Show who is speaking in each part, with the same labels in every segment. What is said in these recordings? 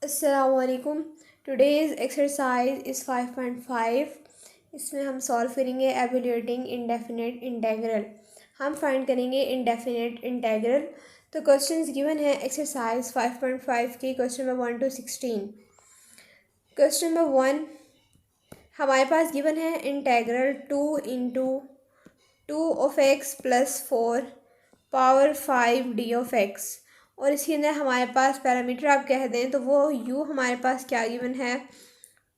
Speaker 1: अस्सलामुअलैकुम। Today's exercise is 5.5। इसमें हम सॉल्व करेंगे एवैल्यूएटिंग इंडेफिनिट इंटेग्रल। हम फाइंड करेंगे इंडेफिनिट इंटेग्रल। तो क्वेश्चंस गिवन है एक्सरसाइज 5.5 की, question number 1 to 16। Question number 1 हमारे पास गिवन है integral 2 of x plus 4 power 5 d of x, और इसके अंदर हमारे पास पैरामीटर आप कह दें तो वो u हमारे पास क्या गिवन है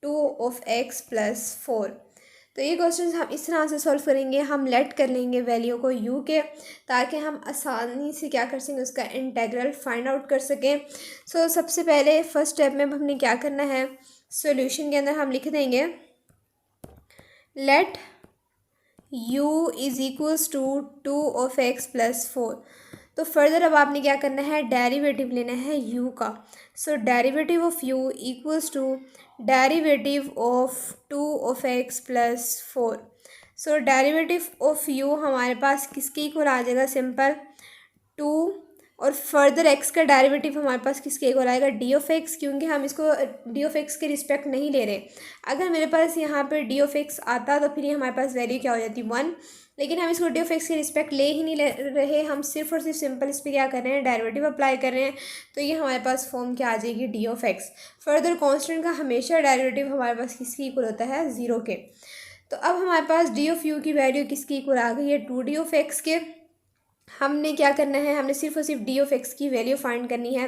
Speaker 1: 2 ऑफ एक्स प्लस 4। तो ये क्वेश्चन हम इस तरह से सॉल्व करेंगे, हम लेट कर लेंगे वैल्यू को u के, ताकि हम आसानी से क्या कर सकें, उसका इंटेग्रल फाइंड आउट कर सकें। सबसे पहले फर्स्ट स्टेप में हमने क्या करना है, सॉल्यूशन के अंदर हम लिख देंगे let u is equals to 2 of x plus 4। तो फर्दर अब आपने क्या करना है, डेरिवेटिव लेना है u का। Derivative of u equals to derivative of 2 of x plus 4। Derivative of u हमारे पास किसके इक्वल आ जाएगा, सिंपल 2, और फर्दर x का डेरिवेटिव हमारे पास किसके इक्वल आएगा, डी ऑफ एक्स, क्योंकि हम इसको डी ऑफ एक्स के रिस्पेक्ट नहीं ले रहे। अगर मेरे पास यहाँ पे डी ऑफ एक्स आता तो फिर ये हमारे पास वैल्यू क्या हो जाती 1, लेकिन हम इसको डी ऑफ एक्स के रिस्पेक्ट ले ही नहीं ले रहे, हम सिर्फ और सिर्फ सिंपल इस पर क्या कर रहे हैं, डेरिवेटिव अप्लाई कर रहे हैं। तो ये हमारे पास फॉर्म क्या आ जाएगी, d of x. Further constant का हमेशा डेरिवेटिव हमारे पास किसकी इक्वल होता है, 0 के। तो अब हमारे पास डी ऑफ यू की वैल्यू किसकी इक्वल आ गई है, 2 डी ऑफ एक्स के। हमने क्या करना है, हमने सिर्फ और सिर्फ डी ऑफ एक्स की वैल्यू फाइंड करनी है।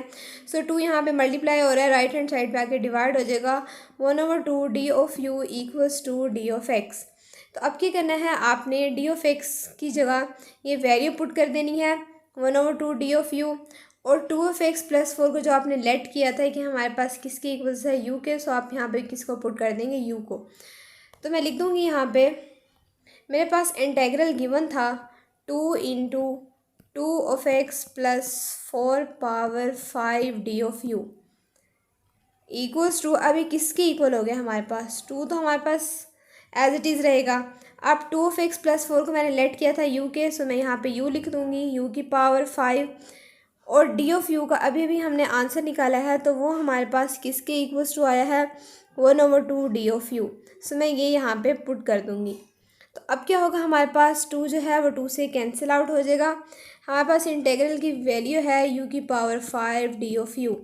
Speaker 1: 2 यहाँ पे मल्टीप्लाई हो रहा है, राइट हैंड साइड पे आके डिवाइड हो जाएगा, 1/2 d of u equals to d of x. तो अब क्या करना है, आपने डी ऑफ एक्स की जगह ये वैल्यू पुट कर देनी है 1/2 डी ऑफ यू, और 2 ऑफ एक्स प्लस 4 को जो आपने लेट किया था कि हमारे पास किसके इक्वल्स है, यू के। आप यहाँ पे किसको पुट कर देंगे, यू को। तो मैं लिख दूँगी यहाँ पे, मेरे पास इंटेग्रल गिवन था 2 of x plus 4 power 5 d of u equals to, अभी किसके इक्वल हो गया हमारे पास, 2 तो हमारे पास एज इट इज़ रहेगा। अब 2 ऑफ एक्स प्लस 4 को मैंने लेट किया था यू के, मैं यहाँ पे यू लिख दूँगी, यू की पावर 5, और डी ऑफ यू का अभी भी हमने आंसर निकाला है, तो वो हमारे पास किसके इक्वल्स टू आया है, 1/2 डी ऑफ यू। मैं ये यहाँ पे पुट कर दूँगी। तो अब क्या होगा, हमारे पास 2 जो है वो 2 से कैंसिल आउट हो जाएगा। हमारे पास इंटेग्रल की वैल्यू है u की पावर 5 डी ऑफ यू।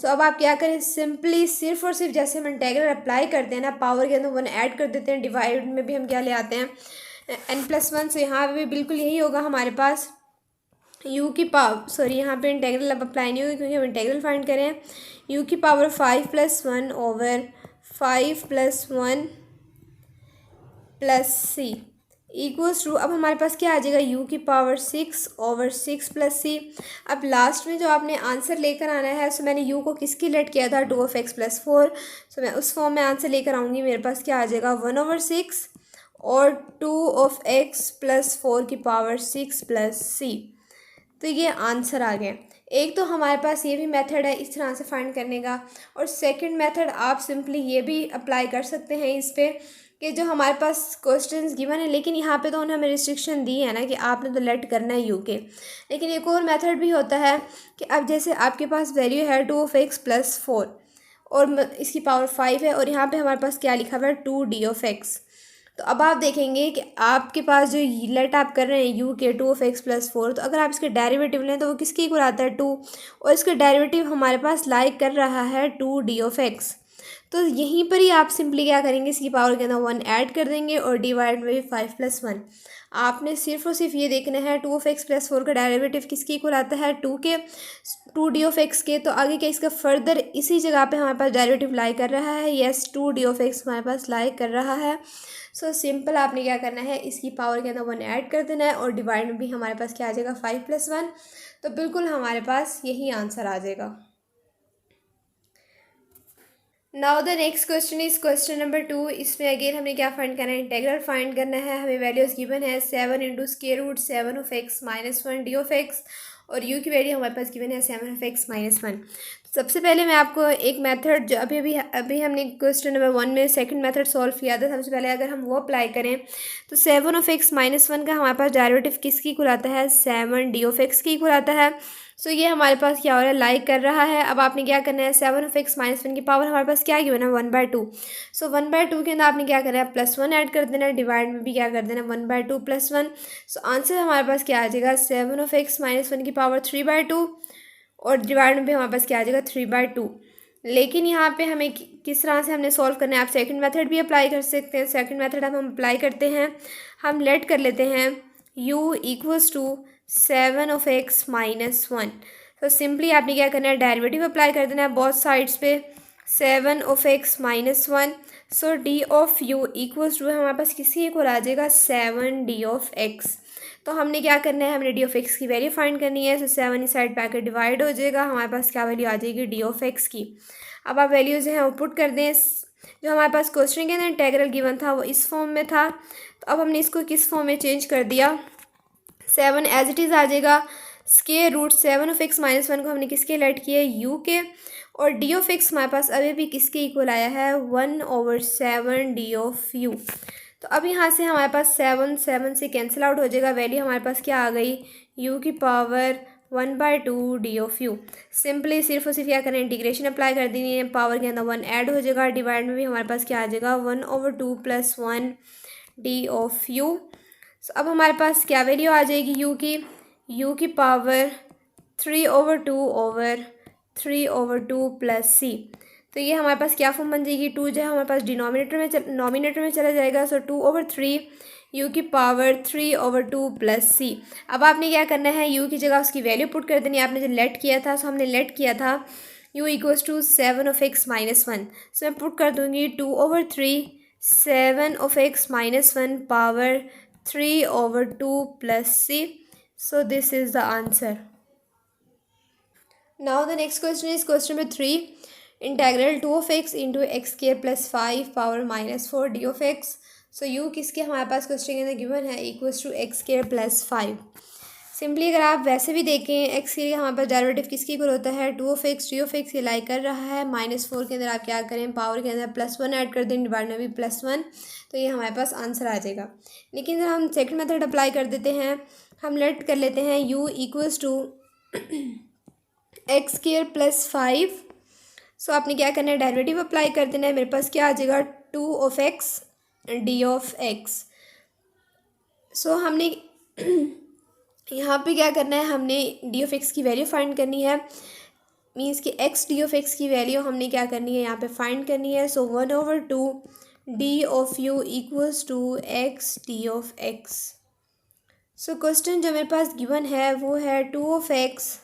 Speaker 1: अब आप क्या करें, सिंपली सिर्फ और सिर्फ जैसे हम इंटेग्रल अप्लाई करते हैं ना, पावर के अंदर 1 ऐड कर देते हैं, डिवाइड में भी हम क्या ले आते हैं n+1। यहाँ पे भी बिल्कुल यही होगा हमारे पास, u की पावर यहाँ पे इंटेग्रल अब अप्लाई नहीं होगी क्योंकि हम इंटेग्रल फाइंड करें। u की power 5+1 over 5+1 plus c equals to, अब हमारे पास क्या आ जाएगा, u की पावर 6 ओवर 6 प्लस सी। अब लास्ट में जो आपने आंसर लेकर आना है, मैंने u को किसकी लेट किया था, 2 ऑफ एक्स प्लस 4। मैं उस फॉर्म में आंसर लेकर आऊँगी, मेरे पास क्या आ जाएगा 1/6 और 2 ऑफ एक्स प्लस 4 की पावर 6 प्लस सी। तो ये आंसर आ गया। एक तो हमारे पास ये भी मेथड है इस तरह से फाइंड करने का, और सेकंड मेथड आप सिंपली ये भी अप्लाई कर सकते हैं इस पर कि जो हमारे पास क्वेश्चंस गिवन है, लेकिन यहाँ पे तो उन्हें हमें रिस्ट्रिक्शन दी है ना कि आपने तो लेट करना है यू के। लेकिन एक और मेथड भी होता है कि अब जैसे आपके पास वैल्यू है 2 ऑफ एक्स प्लस 4 और इसकी पावर 5 है, और यहाँ पे हमारे पास क्या लिखा हुआ है 2 डी ऑफ एक्स। तो अब आप देखेंगे कि आपके पास जो लेट आप कर रहे हैं यू के 2 ऑफ एक्स प्लस 4, तो अगर आप इसके डेरिवेटिव लें तो वो किसके इक्वल आता है 2, और इसका डेरिवेटिव हमारे पास लाइक कर रहा है 2 डी ऑफ एक्स। तो यहीं पर ही आप सिंपली क्या करेंगे, इसकी पावर के अंदर 1 ऐड कर देंगे और डिवाइड में 5+1। आपने सिर्फ और सिर्फ ये देखना है 2 ऑफ एक्स प्लस 4 का डेरिवेटिव किसके इक्वल आता है, 2 डी ऑफ एक्स के। तो आगे क्या इसका फर्दर इसी जगह पे हमारे पास डेरिवेटिव लाई कर रहा है, यस 2 डी ऑफ एक्स हमारे पास लाई कर रहा है। सिंपल आपने क्या करना है, इसकी पावर के अंदर 1 ऐड कर देना है और डिवाइड में भी हमारे पास क्या आ जाएगा 5+1। तो बिल्कुल हमारे पास यही आंसर आ जाएगा। Now the next question is question number 2। इसमें अगेन हमने क्या फाइंड करना है, इंटेग्रल फाइंड करना है। हमें वैल्यूज गिवन है 7 × √7 of x minus 1 D of x, और u की वैल्यू हमारे पास गिवन है 7 ऑफ एक्स माइनस 1। सबसे पहले मैं आपको एक मेथड जो अभी हमने क्वेश्चन नंबर 1 में सेकंड मेथड सॉल्व किया था, सबसे पहले अगर हम वो अप्लाई करें तो 7 ऑफ एक्स माइनस 1 का हमारे पास डेरिवेटिव किसकी इक्वल आता है, 7 डी ऑफ एक्स की इक्वल आता है। सो ये हमारे पास क्या हो रहा है, लाइक कर रहा है। अब आपने क्या करना है, 7 of x - 1 की पावर हमारे पास क्या गिवन है, 1/2। सो 1/2 के अंदर आपने क्या करना है, +1 ऐड कर देना है, डिवाइड में भी क्या कर देना है, 1/2 + 1। सो आंसर हमारे पास क्या आ जाएगा, 7 of x - 1 की पावर 3/2, और डिवाइड में भी हमारे पास क्या आ जाएगा, 3/2। लेकिन यहाँ पे हमें किस तरह से हमने सॉल्व करना है, आप सेकंड मेथड भी अप्लाई कर सकते हैं। सेकंड मेथड अब हम अप्लाई करते हैं, हम लेट कर लेते हैं u = 7 of x - 1। तो सिंपली आपने क्या करना है, डेरिवेटिव अप्लाई कर देना है बोथ साइड्स पे, 7 of x - 1। So d of u = हमारे पास किसी इक्वल आ जाएगा 7d ऑफ x। तो हमने क्या करना है, हमने डी ऑफ एक्स की वैल्यू फाइंड करनी है। सो 7 इस साइड पे आकर डिवाइड हो जाएगा, हमारे पास क्या वैल्यू आ जाएगी, डी ऑफ एक्स की। अब आप वैल्यूज हैं वो पुट कर दें। जो हमारे पास क्वेश्चन के अंदर इंटेग्रल गिवन था वो इस फॉर्म में था, तो अब हमने इसको किस फॉर्म में चेंज कर दिया, 7 एज इट इज़ आ जाएगा। स्क्वायर रूट 7 of x - 1 को हमने किसके लेट किया, u के, और डी ऑफ एक्स हमारे पास अभी भी किसके इक्वल आया है, 1/7 डी ऑफ यू। तो अब यहाँ से हमारे पास 7 से कैंसिल आउट हो जाएगा, वैल्यू हमारे पास क्या आ गई, u की power 1/2 d of u. Simply सिर्फ और सिर्फ क्या करना है, इंटीग्रेशन अप्लाई कर देनी है, पावर के अंदर 1 ऐड हो जाएगा, डिवाइड में भी हमारे पास क्या आ जाएगा, 1/2 + 1 डी ऑफ यू। अब हमारे पास क्या वैल्यू आ जाएगी u की पावर 3/2 + c। तो ये हमारे पास क्या फॉर्म बन जाएगी, 2 जो है हमारे पास नॉमिनेटर में चला जाएगा। सो 2/3 u की पावर 3/2 + c। अब आपने क्या करना है, u की जगह उसकी वैल्यू पुट कर देनी है। आपने जो लेट किया था, सो हमने लेट किया था u = 7 of x - 1। सो मैं पुट कर दूंगी 2/3 7 of x - 1 power 3/2 + c। So this is the answer. Now the next question is question number 3. Integral 2 of x into x² + 5 power -4 d of x. So u किसके हमारे पास question के अंदर given है, = x² + 5। Simply अगर आप वैसे भी देखें, x के लिए हमारे पास डेरिवेटिव किसकी इक्वल होता है, 2 of x d of x ये लाई कर रहा है, -4 के अंदर आप क्या करें, पावर के अंदर +1 ऐड कर दें, डिवाइड में भी +1, तो ये हमारे पास आंसर आ जाएगा। लेकिन जब हम सेकंड मेथड अप्लाई कर देते हैं, हम लेट कर लेते हैं u = x² + 5। सो आपने क्या करना है, डेरिवेटिव अप्लाई कर देना है। मेरे पास क्या आ जाएगा, 2 of x d of x। सो हमने यहाँ पे क्या करना है, हमने डी ऑफ एक्स की वैल्यू फाइंड करनी है, मीन्स कि एक्स डी ऑफ एक्स की वैल्यू हमने क्या करनी है, यहाँ पे फाइंड करनी है। सो 1/2 d of you = x d of x. So question जो मेरे पास गिवन है वो है 2 of x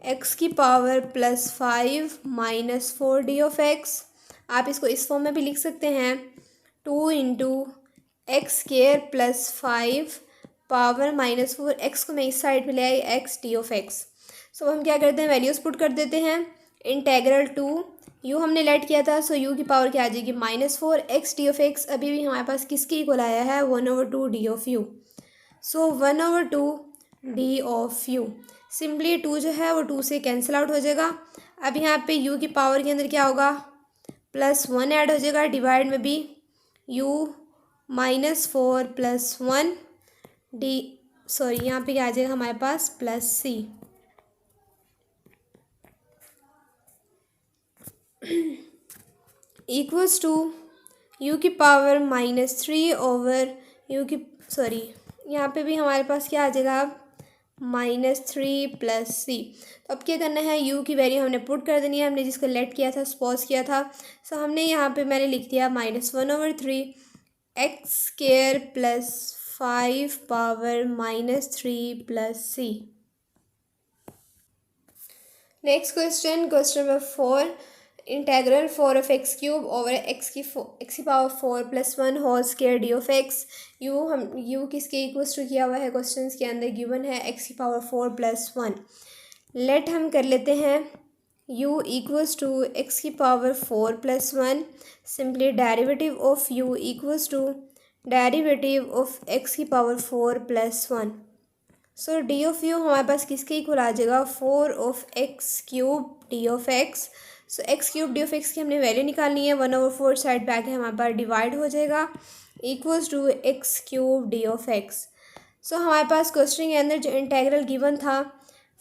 Speaker 1: एक्स की पावर +5 -4 डी ऑफ एक्स। आप इसको इस फॉर्म में भी लिख सकते हैं, 2 × x² + 5 पावर -4, एक्स को मैं इस साइड में ले आई, एक्स डी ऑफ एक्स। सो हम क्या करते हैं, वैल्यूज पुट कर देते हैं। इंटेग्रल 2 यू हमने लेट किया था, सो यू की पावर क्या आ जाएगी, -4, एक्स डी ऑफ एक्स अभी भी हमारे पास किसके इक्वल आया है, 1/2 d of u. So 1/2 d of u. Simply 2 जो है वो 2 से कैंसिल आउट हो जाएगा। अब यहाँ पे u की पावर के अंदर क्या होगा, +1 ऐड हो जाएगा, डिवाइड में भी u -4 + 1 यहाँ पे क्या आ जाएगा हमारे पास, +c। = u की पावर -3 यहाँ पे भी हमारे पास क्या आ जाएगा, -3 + c। तो अब क्या करना है, u की वैल्यू हमने पुट कर देनी है, हमने जिसको लेट किया था, सपोज किया था। सो हमने यहाँ पे मैंने लिख दिया -1/3 x² + 5 power -3 + c। Next question number 4। Integral 4 of x³ over x की power 4 + 1 whole square d of x. U किसके इक्वल्स टू किया हुआ है, क्वेश्चन के अंदर गिवन है x की पावर 4 + 1। लेट हम कर लेते हैं u = x की power 4 + 1। Simply derivative of u = derivative of x की power 4 + 1। So d of u हमारे पास किसके इक्वल आ जाएगा, 4 of x³ D of x. So x³ D of x की हमने वैल्यू निकालनी है, 1/4 साइड पे आके हमारे पास डिवाइड हो जाएगा, = x³ डी ऑफ एक्स। सो हमारे पास क्वेश्चन के अंदर जो इंटेग्रल गिवन था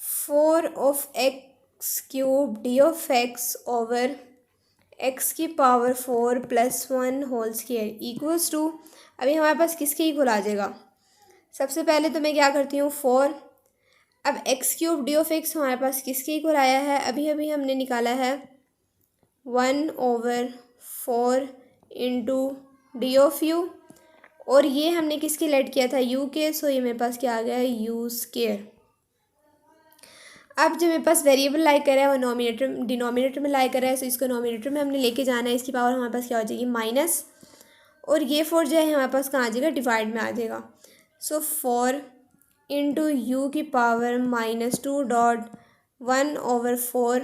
Speaker 1: 4 of x cube d of x over x की power 4 plus 1 whole square equals to, अभी हमारे पास किसके इक्वल आ जाएगा। सबसे पहले तो मैं क्या करती हूँ 4, अब x cube d of x हमारे पास किसके इक्वल आया है, अभी अभी हमने निकाला है 1/4 इंटू डी ऑफ यू, और ये हमने किसके लेट किया था यू के, सो ये मेरे पास क्या आ गया है यू स्क्वायर। अब जब मेरे पास वेरिएबल लाई कर रहा है वो नॉमिनेटर डिनोमिनेटर में लाई कर रहा है, सो इसको नॉमिनेटर में हमने लेके जाना है, इसकी पावर हमारे पास क्या हो जाएगी माइनस, और ये 4 जो है हमारे पास कहाँ आ जाएगा डिवाइड में आ जाएगा। सो 4 इंटू यू की पावर -2.1/4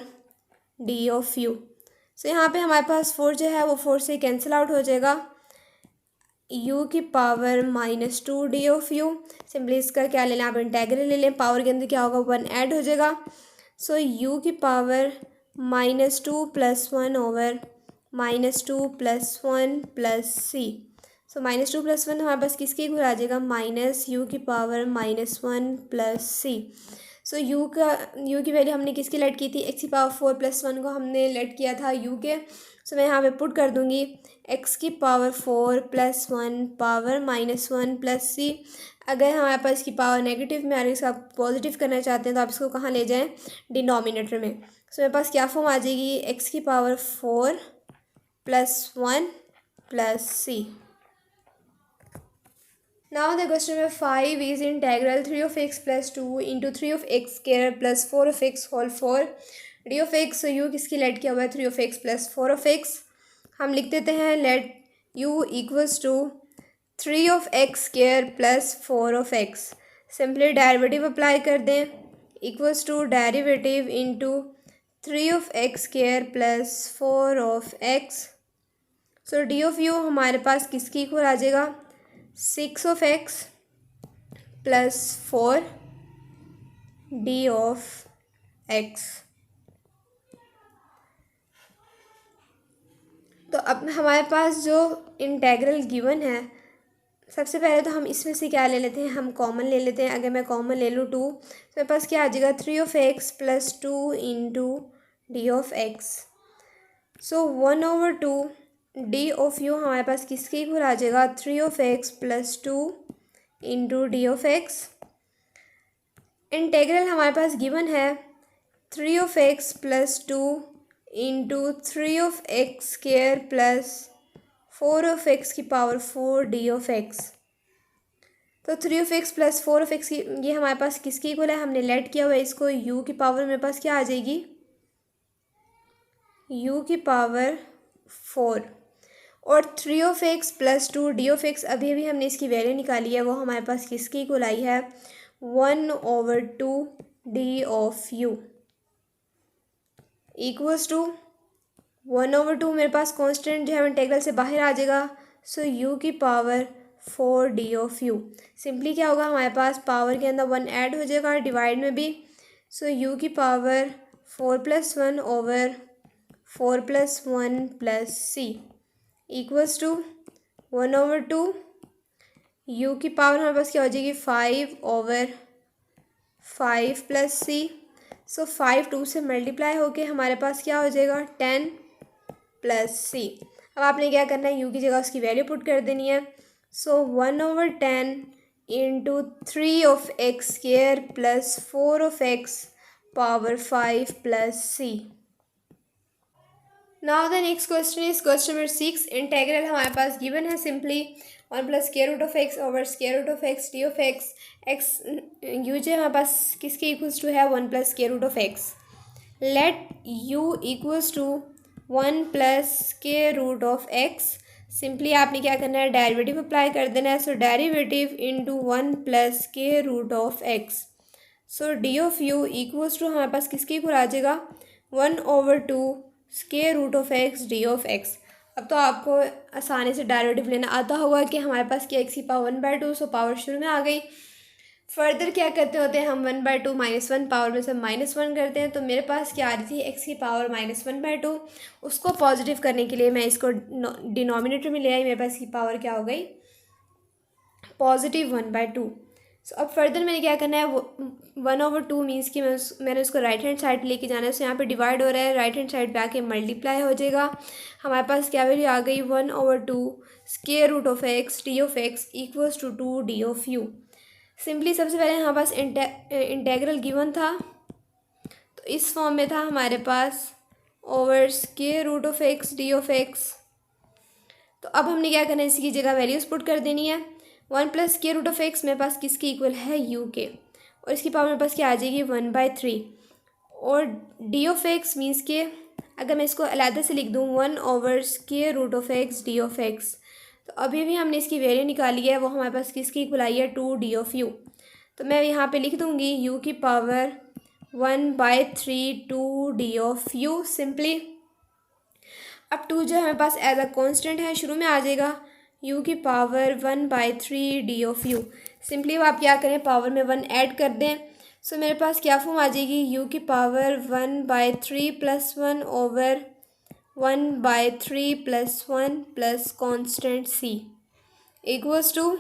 Speaker 1: डी ऑफ यू। सो यहाँ पे हमारे पास 4 जो है वो 4 से कैंसिल आउट हो जाएगा, u की power -2 d of u. Simply इसका क्या ले लें आप इंटेग्रल ले लें, पावर के अंदर क्या होगा 1 ऐड हो जाएगा। सो u की पावर -2 + 1/-2 + 1 + c। सो -2 + 1 हमारे पास किसके इक्वल आ जाएगा -u की पावर -1 + c। सो u की वैल्यू हमने किसकी लेट की थी, x की पावर 4 + 1 को हमने लेट किया था u के। सो मैं यहाँ पे पुट कर दूँगी x की पावर 4 + 1 पावर -1 + c। अगर हमारे पास इसकी पावर नेगेटिव में आ रही है, इसका आप पॉजिटिव करना चाहते हैं तो आप इसको कहाँ ले जाएं डिनोमिनेटर में। सो मेरे पास क्या फॉर्म आ जाएगी x की power 4 + 1 + c। Now the question number 5 is integral 3 of x plus 2 into 3 of x square plus 4 of x whole 4 d of x। so u किसकी लेट किया हुआ है 3 of x plus 4 of x। हम लिख देते हैं let u equals to 3 of x square plus 4 of x। Simply derivative apply कर दें, equals to derivative into 3 of x square plus 4 of x। So d of u हमारे पास किसकी equal आ जाएगा 6 of x plus 4 d of x। तो अब हमारे पास जो इंटेग्रल गिवन है, सबसे पहले तो हम इसमें से क्या ले लेते हैं, हम कॉमन ले लेते हैं। अगर मैं कॉमन ले लूँ 2, तो मेरे पास क्या आ जाएगा 3 of x plus 2 into d of x. So 1/2 d of u हमारे पास किसके इक्वल आ जाएगा 3 of x plus 2 into d of x. Integral हमारे पास गिवन है 3 of x plus 2 into 3 of x square plus 4 of x की power 4 D of x. तो 3 of x plus 4 of x की ये हमारे पास किसकी इक्वल है, हमने लेट किया हुआ है इसको, u की पावर मेरे पास क्या आ जाएगी u की पावर 4, और 3 of x plus 2 d of x अभी अभी हमने इसकी वैल्यू निकाली है, वो हमारे पास किसकी इक्वल आई है 1/2 d of u equals to 1/2 मेरे पास कांस्टेंट जो है इंटेग्रल से बाहर आ जाएगा। सो u की power 4 D of u. Simply क्या होगा हमारे पास पावर के अंदर 1 ऐड हो जाएगा, डिवाइड में भी। सो u की power 4 + 1 over 4 + 1 + c equals to 1/2 u की पावर हमारे पास क्या हो जाएगी 5/5 + c। सो 5 2 से मल्टीप्लाई होके हमारे पास क्या हो जाएगा 10 + c। अब आपने क्या करना है u की जगह उसकी वैल्यू पुट कर देनी है। So 1/10 into 3 of x square plus 4 of x power 5 + c। Now the next question is question number 6। Integral हमारे पास गिवन है simply 1 + square root of x over square root of x d of x. X u जो हमारे पास किसके equals to है 1 + square root of x. Let u equals to 1 + square root of x. Simply आपने क्या करना है डेरिवेटिव अप्लाई कर देना है। So derivative into 1 + square root of x. So d of u equals to हमारे पास किसके इक्वल आ जाएगा 1/2 square root of x d of x. अब तो आपको आसानी से डेरिवेटिव लेना आता होगा कि हमारे पास क्या एक्स की पावर 1/2, सो पावर शुरू में आ गई। फर्दर क्या करते होते हैं हम 1/2 -1 पावर में से -1 करते हैं। तो मेरे पास क्या आ रही थी एक्स की पावर -1/2, उसको पॉजिटिव करने के लिए मैं इसको डिनोमिनेटर में ले आई, मेरे पास की पावर क्या हो गई +1/2। सो अब फर्दर मैंने क्या करना है, वो 1/2 मीन्स कि मैंने उसको राइट हैंड साइड लेके जाना है। सो यहाँ पे डिवाइड हो रहा है, राइट हैंड साइड पे आके मल्टीप्लाई हो जाएगा। हमारे पास क्या वैल्यू आ गई, 1/2 square root of x d of x equals to 2 d of u. Simply सबसे पहले हमारे पास इंटेग्रल गिवन था, तो इस फॉर्म में था हमारे पास over square root of x d of x. तो अब हमने क्या करना है, इसकी जगह वैल्यूज पुट कर देनी है। 1 plus square root of x मेरे पास किसके इक्वल है, यू के, और इसकी पावर मेरे पास क्या आ जाएगी 1/3। और डी ऑफ एक्स मीन्स के अगर मैं इसको अलग से लिख दूँ 1 over square root of x d of x, तो अभी भी हमने इसकी वैल्यू निकाली है, वो हमारे पास किसकी इक्वल आई है 2 डी ऑफ यू। तो मैं यहाँ पे लिख दूँगी यू की power 1/3 2 d of u simply. अब 2 जो हमारे पास एज अ कांस्टेंट है शुरू में आ जाएगा, u की power 1/3 d of u. Simply अब आप क्या करें, पावर में 1 ऐड कर दें। सो मेरे पास क्या फॉर्म आ जाएगी, u की power 1/3 plus 1 over 1/3 plus 1 plus constant c equals to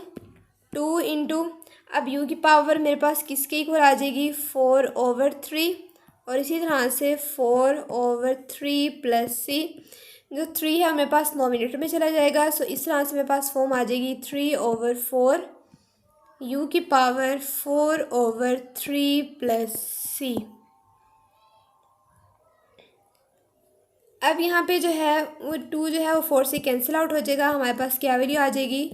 Speaker 1: 2 into, अब u की पावर मेरे पास किसके इक्वल आ जाएगी 4/3, और इसी तरह से 4/3 प्लस c, जो 3 है मेरे पास नॉमिनेटर में चला जाएगा। सो इस तरह से मेरे पास फॉर्म आ जाएगी 3/4 u की पावर 4/3 प्लस c। अब यहाँ पे जो है वो 2 जो है वो 4 से कैंसिल आउट हो जाएगा। हमारे पास क्या वैल्यू आ जाएगी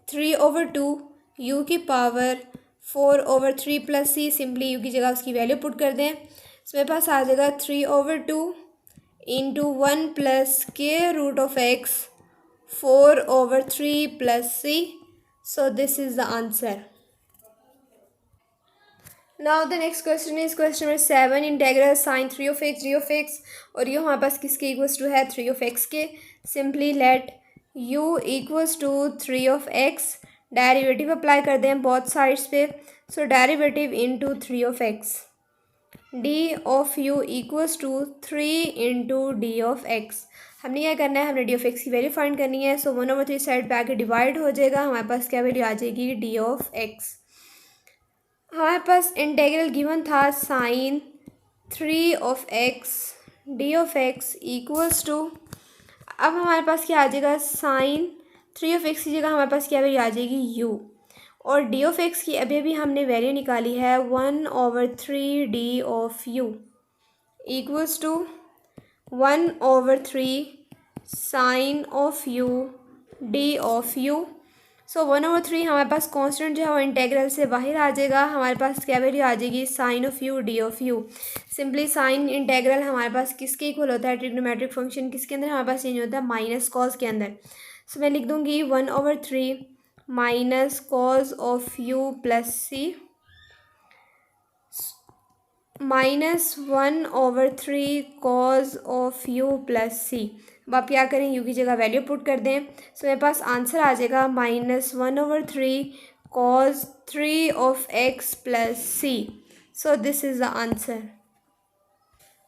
Speaker 1: 3/2 u की power 4/3 plus c। Simply u की जगह उसकी वैल्यू पुट कर दें, तो मेरे पास आ जाएगा 3/2 into 1 plus square root of x 4/3 plus c। So this is the answer. Now the next question is question number 7, integral sine 3 of x d of x, और ये हमारे पास किसके इक्वल्स टू है 3 ऑफ एक्स के। Simply let u equals to 3 of x, derivative apply कर दें both sides पे। So derivative into 3 of x, d of u equals to 3 into d of x. हमने क्या करना है, हमने डी ऑफ एक्स की वैल्यू फाइंड करनी है। सो 1/3 साइड पे आके डिवाइड हो जाएगा, हमारे पास क्या वैल्यू आ जाएगी डी ऑफ एक्स। हमारे पास इंटेग्रल गिवन था sine 3 of x d of x equals to, अब हमारे पास क्या आ जाएगा साइन 3 ऑफ एक्स की जगह हमारे पास क्या वैल्यू आ जाएगी u, और डी ऑफ एक्स की अभी अभी हमने वैल्यू निकाली है 1/3 d of u equals to 1/3 sine of u d of u. So 1/3 हमारे पास कांस्टेंट जो है वो इंटेग्रल से बाहर आ जाएगा, हमारे पास क्या वैल्यू आ जाएगी sine of u d of u. Simply sine integral हमारे पास किसके इक्वल होता है, ट्रिग्नोमेट्रिक फंक्शन किसके अंदर हमारे पास चेंज होता है, माइनस कॉस के अंदर। सो मैं लिख दूंगी 1/3 minus cos of u plus c minus 1/3 cos of u plus c. अब आप क्या करें, यू की जगह वैल्यू पुट कर दें। सो मेरे पास आंसर आ जाएगा -1/3 cos 3 of x plus c. So this is the answer.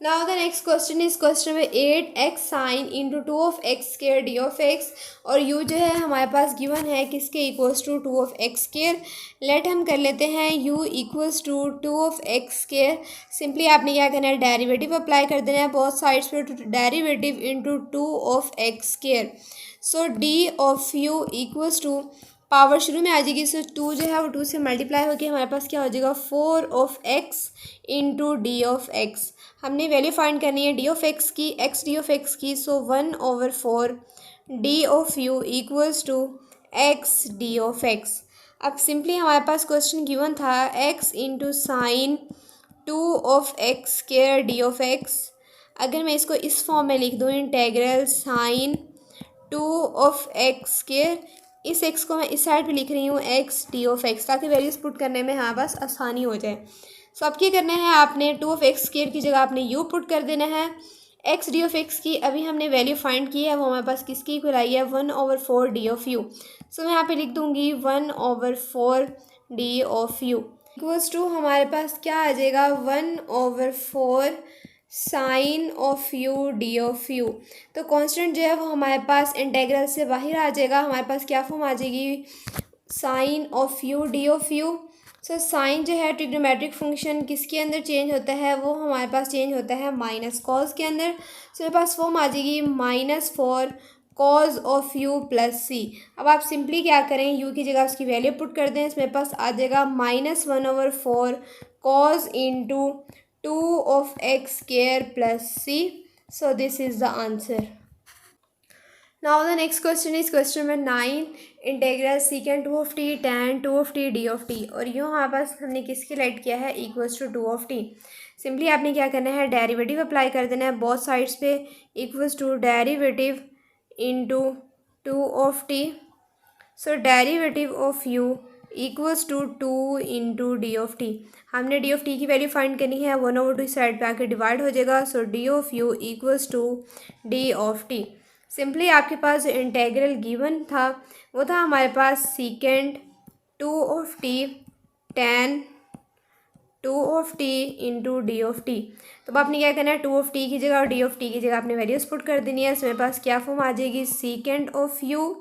Speaker 1: Now the next question is question number 8, x sine into 2 of x square d of x, और यू जो है हमारे पास गिवन है किसके equals to 2 of x square. Let हम कर लेते हैं u equals to 2 of x square. Simply आपने क्या करना है, डेरिवेटिव अप्लाई कर देना है बहुत साइड्स पे, derivative into 2 of x square. So d of u equals to, power शुरू में आ जाएगी, सो 2 जो है वो 2 से मल्टीप्लाई होकर हमारे पास क्या हो जाएगा 4 of x into d of x. हमने वैल्यू फाइंड करनी है डी ऑफ एक्स की, एक्स डी ऑफ एक्स की। So 1/4 d of u equals to x d of x. अब सिंपली हमारे पास क्वेश्चन गिवन था x into sine 2 of x square d of x. अगर मैं इसको इस फॉर्म में लिख दूँ, integral sine 2 of x square, इस एक्स को मैं इस साइड पे लिख रही हूँ एक्स डी ऑफ एक्स, ताकि वैल्यूज पुट करने में हमारे पास आसानी हो जाए। सो अब क्या करना है, आपने 2 ऑफ एक्स स्क्वायर की जगह आपने u पुट कर देना है। एक्स डी ऑफ एक्स की अभी हमने वैल्यू फाइंड की है, वो हमारे पास किसकी इक्वल आई है 1/4 डी ऑफ यू। सो मैं यहाँ पे लिख दूँगी 1/4 d of u equals to, हमारे पास क्या आ जाएगा 1/4 sine of u d of u. तो कांस्टेंट जो है वो हमारे पास इंटेग्रल से बाहर आ जाएगा, हमारे पास क्या फॉर्म आ जाएगी sine of u d of u. So sine जो है ट्रिग्नोमेट्रिक फंक्शन किसके अंदर चेंज होता है, वो हमारे पास चेंज होता है माइनस कॉज के अंदर। सो मेरे पास फॉर्म आ जाएगी -4 cause of u plus c. अब आप सिंपली क्या करें, यू की जगह उसकी वैल्यू पुट कर दें, इसमें पास आ जाएगा -1/4 cause into 2 of x square plus c. So this is the answer. Now the next question is question number 9, integral secant 2 of t tan 2 of t d of t। और यूँ हमारे पास हमने किसकी राइट किया है, equals to 2 of t। Simply आपने क्या करना है, डेरिवेटिव अप्लाई कर देना है बोथ साइड्स पे, equals to derivative into 2 of t। So derivative of u equals to 2 into d of t. हमने डी ऑफ टी की वैल्यू फाइंड करनी है, 1/2 साइड पे आके डिवाइड हो जाएगा। So d of u equals to d of t. Simply आपके पास जो इंटेग्रल गिवन था वो था हमारे पास secant 2 of t tan 2 of t into d of t. तो अब आपने क्या करना है, 2 of t की जगह और डी ऑफ टी की जगह आपने वैल्यूज पुट कर देनी है। इसमें मेरे पास क्या फॉर्म आ जाएगी, सीकेंड of u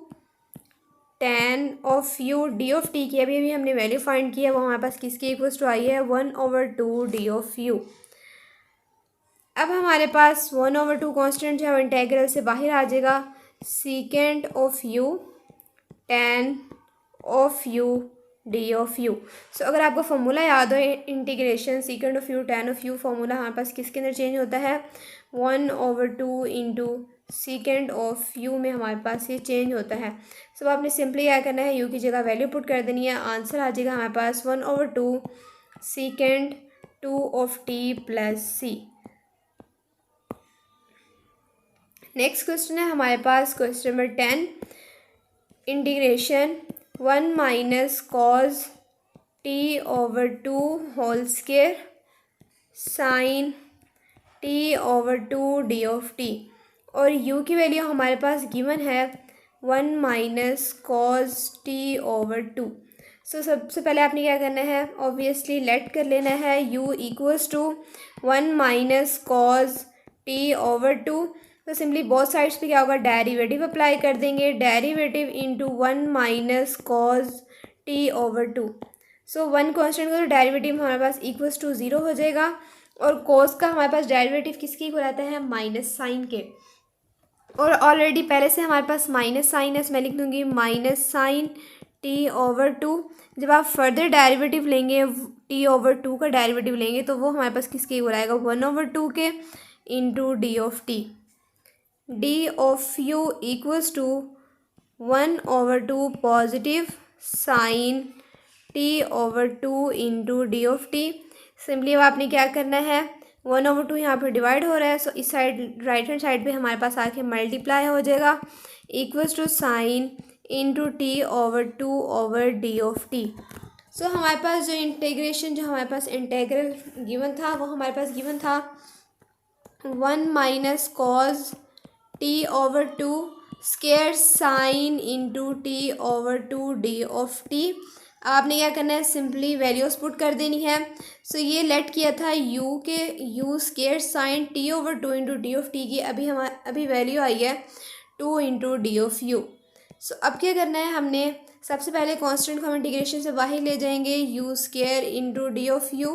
Speaker 1: tan of u d of t की अभी हमने वैल्यू फाइंड की है, वो हमारे पास किसके इक्वल्स टू आई है, 1/2 डी ऑफ यू। अब हमारे पास 1/2 कांस्टेंट जो है इंटेग्रल से बाहर आ जाएगा, secant of u tan of u d of u. So अगर आपको फॉर्मूला याद हो integration secant of u tan of u, formula हमारे पास किसके अंदर चेंज होता है, 1/2 इंटू सीकेंड ऑफ यू में हमारे पास ये चेंज होता है। सो आपने सिंपली क्या करना है, यू की जगह वैल्यू पुट कर देनी है, आंसर आ जाएगा हमारे पास 1/2 secant 2 of t plus c. Next question है हमारे पास question number 10, integration 1 minus cos t over 2 whole square sine t over 2 d of t. और u की वैल्यू हमारे पास गिवन है 1 minus cos t over 2। So सबसे पहले आपने क्या करना है, ऑब्वियसली लेट कर लेना है u equals to 1 minus cos t over 2। तो सिंपली बोथ साइड्स पे क्या होगा, डेरिवेटिव अप्लाई कर देंगे, derivative into 1 minus cos t over 2। सो 1 कांस्टेंट का तो डेरिवेटिव हमारे पास इक्वल्स टू 0 हो जाएगा, और कॉस का हमारे पास डेरिवेटिव किसकी इक्वल आता है, माइनस साइन के। और ऑलरेडी पहले से हमारे पास माइनस साइन है, मैं लिख दूँगी माइनस साइन टी ओवर 2। जब आप फर्दर डेरिवेटिव लेंगे, टी ओवर 2 का डेरिवेटिव लेंगे, तो वो हमारे पास किसके इक्वल आएगा, 1/2 के into d of t. D of u equals to 1/2 positive sine t over 2 into d of t. Simply अब आपने क्या करना है, 1/2 यहाँ पर डिवाइड हो रहा है, सो इस साइड राइट हैंड साइड पे हमारे पास आके मल्टीप्लाई हो जाएगा, equals to sine into t over 2 over d of t. So हमारे पास जो इंटीग्रेशन जो हमारे पास इंटेग्रल गिवन था, वो हमारे पास गिवन था 1 minus cos t over 2 square sine into t over 2 d of T. आपने क्या करना है, सिंपली वैल्यूज पुट कर देनी है। सो ये लेट किया था u के u square sine t over 2 into d of t की, अभी वैल्यू आई है 2 इंटू डी ऑफ यू। सो अब क्या करना है, हमने सबसे पहले कांस्टेंट को हम इंटीग्रेशन से बाहर ले जाएंगे, u square into d of you.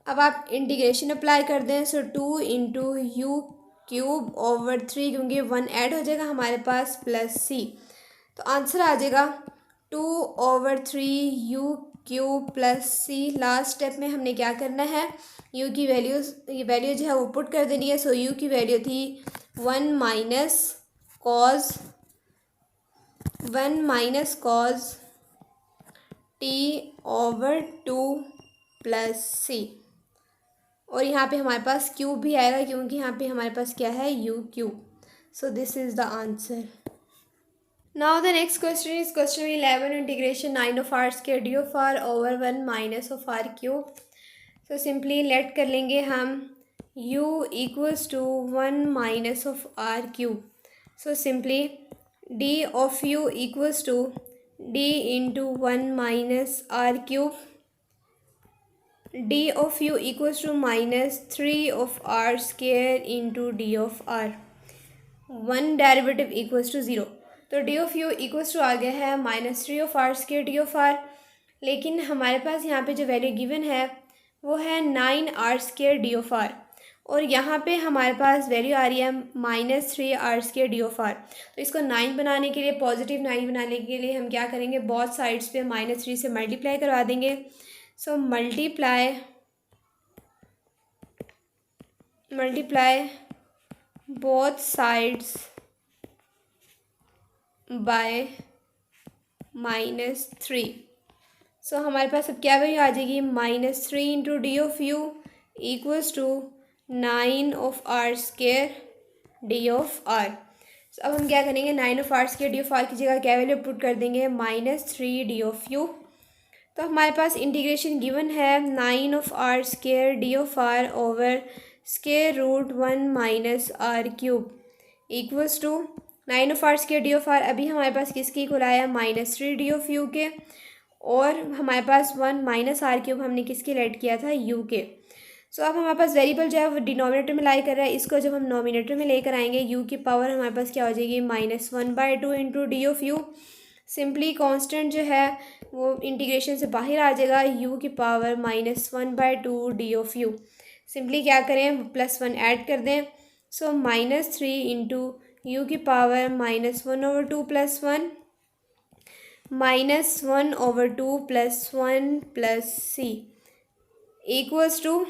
Speaker 1: अब आप इंटीग्रेशन अप्लाई कर दें, सो 2 इंटू यू क्यूब ओवर 3, क्योंकि 1 ऐड हो जाएगा हमारे पास, प्लस सी। तो आंसर आ जाएगा 2/3 you cube plus C. Last step में हमने क्या करना है, यू की वैल्यू जो है वो पुट कर देनी है। सो यू की वैल्यू थी 1 minus cos t over 2 plus c. और यहाँ पे हमारे पास क्यूब भी आएगा, क्योंकि यहाँ पे हमारे पास क्या है, u cube. So this is the answer. Now the next question is question 11, integration 9 of r square d of r over 1 minus of r cube. So simply let कर लेंगे हम u equals to 1 minus of r cube. So simply d of u equals to d into 1 minus r cube. d of u equals to -3 of r square into d of r। 1 derivative equals to 0, तो d of u equals to आ गया है -3 of r square d of r। लेकिन हमारे पास यहाँ पे जो value given है वो है 9r² डी ऑफ आर, और यहाँ पे हमारे पास वैल्यू आ रही है -3r² डी ऑफ आर। तो इसको 9 बनाने के लिए, पॉजिटिव 9 बनाने के लिए हम क्या करेंगे, बोथ साइड्स पे -3 से मल्टीप्लाई करवा देंगे। So multiply both sides by -3। So हमारे पास अब क्या वैल्यू आ जाएगी, -3 into d of u equals to 9r² d of r. अब हम क्या करेंगे, 9r² डी ऑफ आर की जगह क्या वैल्यू पुट कर देंगे, -3 डी ऑफ यू। तो हमारे पास इंटीग्रेशन गिवन है 9r² d of r over √1 - r³ equals to 9r² d of r. अभी हमारे पास किसके इक्वल आया, -3 डी ऑफ यू के, और हमारे पास 1 - r³ हमने किसके लेट किया था, u के। सो अब हमारे पास वेरिएबल जो है वो डिनोमिनेटर में लाई कर रहा है, इसको जब हम नोमिनेटर में लेकर आएंगे u की पावर हमारे पास क्या हो जाएगी, -1/2 into d of u. Simply constant जो है वो इंटीग्रेशन से बाहर आ जाएगा, u की power -1/2 d of u. Simply क्या करें, +1 ऐड कर दें। सो -3 इंटू यू की पावर -1/2 + 1 -1/2 + 1 + c इक्वल्स टू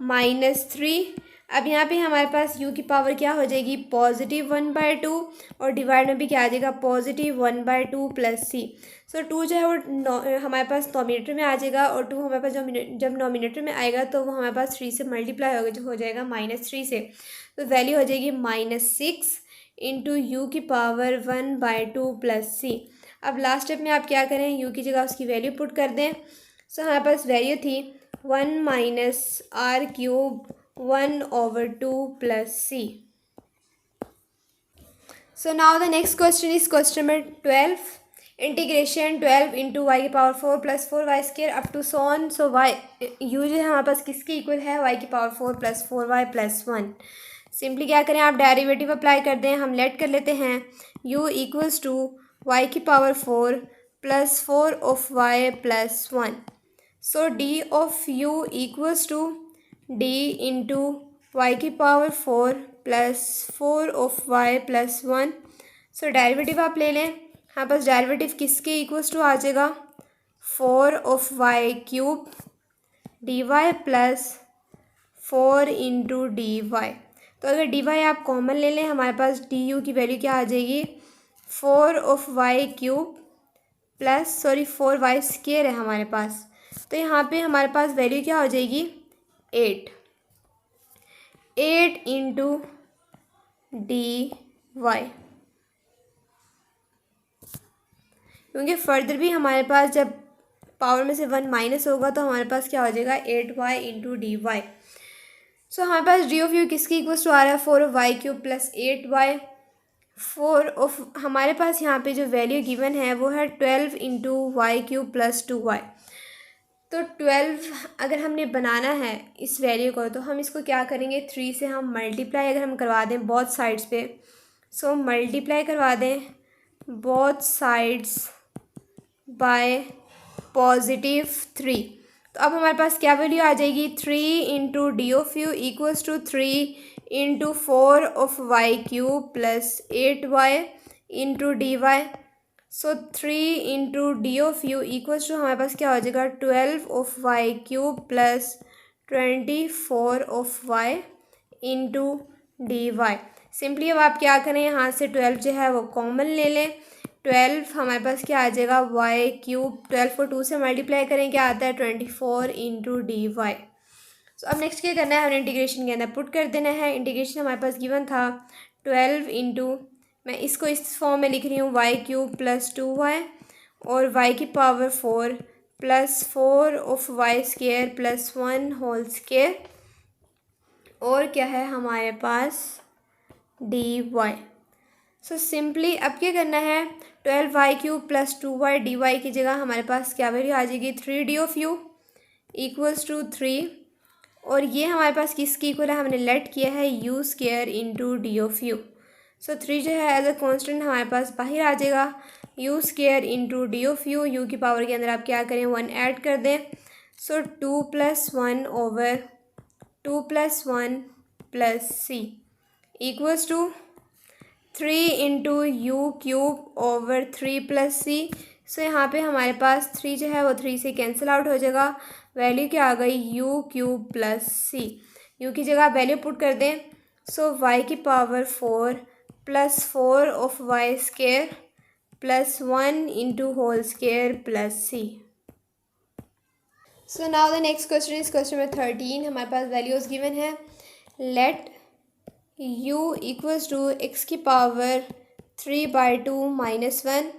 Speaker 1: -3। अब यहाँ पे हमारे पास u की पावर क्या हो जाएगी, +1/2, और डिवाइड में भी क्या आ जाएगा, +1/2 + c। सो 2 जो है वो हमारे पास नोमिनेटर में आ जाएगा, और 2 हमारे पास जब नोमिनेटर में आएगा तो वो हमारे पास 3 से मल्टीप्लाई हो जाएगा -3 से। तो वैल्यू हो जाएगी -6 इंटू यू की पावर 1/2 + c। अब लास्ट स्टेप में आप क्या करें, u की जगह उसकी वैल्यू पुट कर दें। सो हमारे पास वैल्यू थी 1 - r³ 1/2 + c। So now the next question is question number 12. Integration 12 into y की power 4 + 4y² up to so on. So y u जो है हमारे पास किसके इक्वल है, y की पावर 4 + 4y + 1। सिंपली क्या करें, आप डेरिवेटिव अप्लाई कर दें। हम लेट कर लेते हैं u इक्वल्स टू वाई की power 4 + 4 of y + 1। So d of u equals to d into y की power 4 + 4 of y + 1। So derivative आप ले लें। हमारे पास डेरिवेटिव किसके इक्वल्स टू आ जाएगा, 4 of y³ dy + 4 into d y. तो अगर डी वाई आप कॉमन ले लें, हमारे पास डी यू की वैल्यू क्या आ जाएगी, 4 ऑफ y³ प्लस 4y² है हमारे पास। तो यहाँ पे हमारे पास वैल्यू क्या हो जाएगी, 8 इंटू डी वाई। क्योंकि फर्दर भी हमारे पास जब पावर में से 1 माइनस होगा तो हमारे पास क्या हो जाएगा, 8y into d y. So हमारे पास डी ऑफ यू किसकी इक्वल्स टू आ रहा है, 4 of y³ plus 8y। 4 of हमारे पास यहाँ पे जो वैल्यू गिवन है वो है 12 इंटू y³ प्लस 2y। तो 12 अगर हमने बनाना है इस वैल्यू को, तो हम इसको क्या करेंगे, 3 से हम मल्टीप्लाई अगर हम करवा दें बोथ साइड्स पे। सो मल्टीप्लाई करवा दें बोथ साइड्स बाय +3। तो अब हमारे पास क्या वैल्यू आ जाएगी, 3 into d of u equals to 3 into 4 of y³ plus 8y into d y. So 3 into d of u equals to हमारे पास क्या हो जाएगा, 12 of y³ plus 24 of y into d y. Simply अब आप क्या करें, यहाँ से 12 जो है वो कॉमन ले लें। 12 हमारे पास क्या आ जाएगा, y³, 12 को 2 से मल्टीप्लाई करें, क्या आता है, 24 इंटू डी वाई। सो अब नेक्स्ट क्या करना है, हमें इंटीग्रेशन के अंदर पुट कर देना है। इंटीग्रेशन हमारे पास गिवन था 12 इंटू, मैं इसको इस फॉर्म में लिख रही हूँ, y³ प्लस 2y और y की power 4 plus 4 of y² plus 1 whole square, और क्या है हमारे पास, डी वाई। सो सिंपली अब क्या करना है, 12y³ plus 2y D Y की जगह हमारे पास क्या वैल्यू आ जाएगी, 3 d of u equals to 3, और ये हमारे पास किसकी इक्वल है, हमने लेट किया है u² into d of u. So 3 जो है एज अ कॉन्स्टेंट हमारे पास बाहर आ जाएगा। U square into d of u की पावर के अंदर आप क्या करें 1 ऐड कर दें। So 2+1 plus c equals to 3 into u cube over 3 plus c. So यहाँ पे हमारे पास 3 जो है वो 3 से कैंसिल आउट हो जाएगा। वैल्यू क्या आ गई u cube plus c. U की जगह वैल्यू पुट कर दें। सो वाई की power 4 plus 4 of y square plus 1 into whole square plus c. So now the next question is question number 13। हमारे पास वैल्यूज गिवन है। Let u equals to x की power 3/2 minus 1।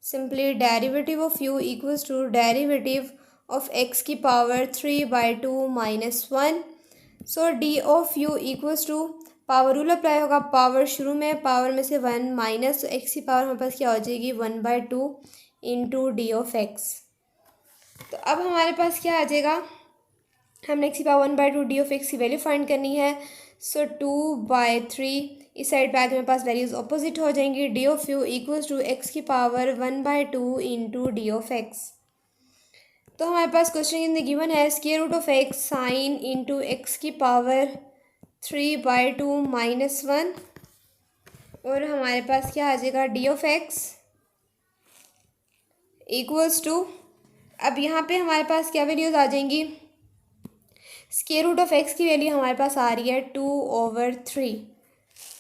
Speaker 1: Simply derivative of u equals to derivative of x की power 3/2 minus 1। So d of u equals to power rule apply होगा। Power शुरू में power में से 1 minus x की power हमारे पास क्या हो जाएगी 1/2 इंटू डी ऑफ एक्स। तो अब हमारे पास क्या आ जाएगा, हमने एक्स की पावर 1/2 डी ऑफ एक्स की वैल्यू फाइंड करनी है। सो 2/3 इस साइड पे आके मेरे पास वैल्यूज ऑपोजिट हो जाएंगी। D of u equals to x की power 1/2 into d of x. तो हमारे पास क्वेश्चन के अंदर गिवन है square root of x sine into x की पावर 3/2 माइनस 1 और हमारे पास क्या आ जाएगा d of x equals to, अब यहाँ पे हमारे पास क्या वैल्यूज आ जाएंगी, स्क्वायर रूट ऑफ एक्स की वैल्यू हमारे पास आ रही है 2/3।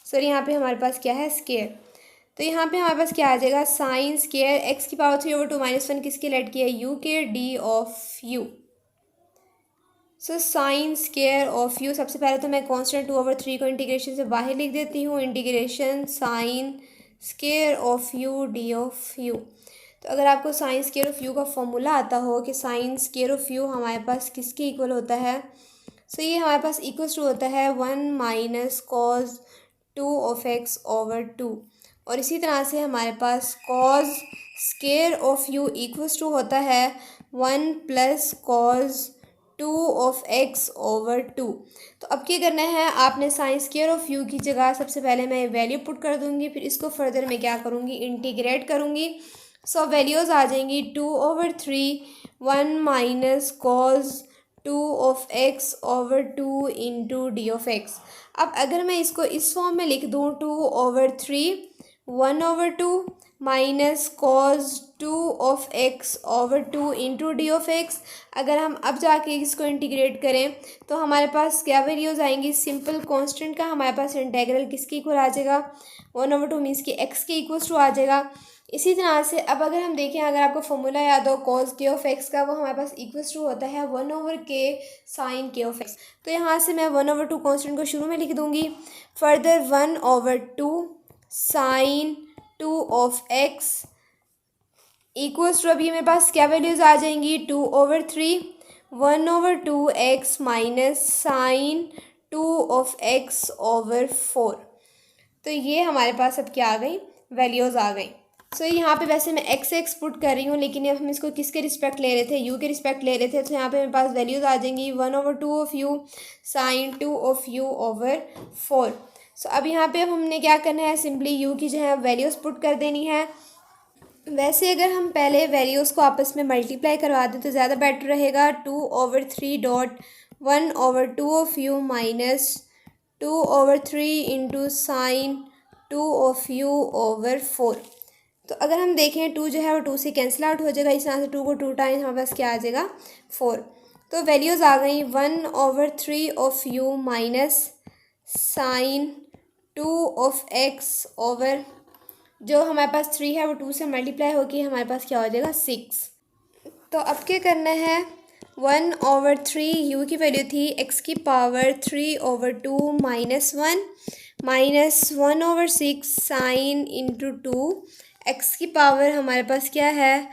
Speaker 1: सॉरी यहाँ पे हमारे पास क्या है स्क्वायर। तो यहाँ पे हमारे पास क्या आ जाएगा साइन स्क्वायर एक्स की पावर 3/2 माइनस 1 किसके लेट किया है यू के D of u. So sine square of you, सबसे पहले तो मैं कांस्टेंट 2/3 को इंटीग्रेशन से बाहर लिख देती हूँ। Integration sine square of u d of u. तो अगर आपको साइन स्क्वायर ऑफ यू का फॉर्मूला आता हो कि साइन स्क्वायर ऑफ यू हमारे पास किसके इक्वल होता है, सो ये हमारे पास इक्वल्स टू होता है 1 minus cos 2 of x over 2। और इसी तरह से हमारे पास cos square of u equals to होता है 1 plus cos 2 of x over 2। तो अब क्या करना है, आपने साइन स्क्वायर ऑफ यू की जगह सबसे पहले मैं वैल्यू पुट कर दूंगी, फिर इसको फर्दर मैं क्या करूँगी इंटीग्रेट करूँगी। सो वैल्यूज आ जाएंगी 2/3 1 minus cos 2 of x over 2 into d of x. अब अगर मैं इसको इस फॉर्म में लिख दूँ 2/3 1/2 minus cos 2 of x over 2 into d of x. अगर हम अब जाके इसको इंटीग्रेट करें तो हमारे पास क्या वैल्यूज आएंगी, सिंपल कांस्टेंट का हमारे पास इंटेग्रल किसके इक्वल आ जाएगा 1/2 मीन्स कि एक्स के इक्वल्स टू आ जाएगा। इसी तरह से अब अगर हम देखें, अगर आपको फॉर्मूला याद हो कॉज के ऑफ एक्स का, वो हमारे पास इक्वल्स टू होता है 1/k साइन के ऑफ एक्स। तो यहाँ से मैं 1/2 कांस्टेंट को शुरू में लिख दूँगी, further 1/2 sine 2 of x equals to, अभी मेरे पास क्या वैल्यूज़ आ जाएंगी 2/3 1/2 x minus sine 2 of x over 4। तो ये हमारे पास अब क्या आ गई वैल्यूज़ आ गई। सो यहाँ पे वैसे मैं एक्स पुट कर रही हूँ, लेकिन अब हम इसको किसके रिस्पेक्ट ले रहे थे यू के रिस्पेक्ट ले रहे थे। तो यहाँ पे मेरे पास वैल्यूज़ आ जाएंगी 1/2 of u sine 2 of u over 4। So अब यहाँ पे अब हमने क्या करना है, सिंपली यू की जो है वैल्यूज़ पुट कर देनी है। वैसे अगर हम पहले वैल्यूज़ को आपस में मल्टीप्लाई करवा दें तो ज़्यादा बेटर रहेगा। 2/3 dot 1/2 of u minus 2/3 into sine 2 of u over 4। तो अगर हम देखें 2 जो है वो 2 से कैंसिल आउट हो जाएगा, इस तरह से 2 को 2 टाइम्स हमारे पास क्या आ जाएगा 4। तो वैल्यूज़ आ गई 1/3 of u minus sine 2 of x over, जो हमारे पास 3 है वो 2 से मल्टीप्लाई होकर हमारे पास क्या हो जाएगा 6। तो अब क्या करना है, 1/3 यू की वैल्यू थी एक्स की power 3/2 minus 1 minus 1/6 sign into 2 x की पावर हमारे पास क्या है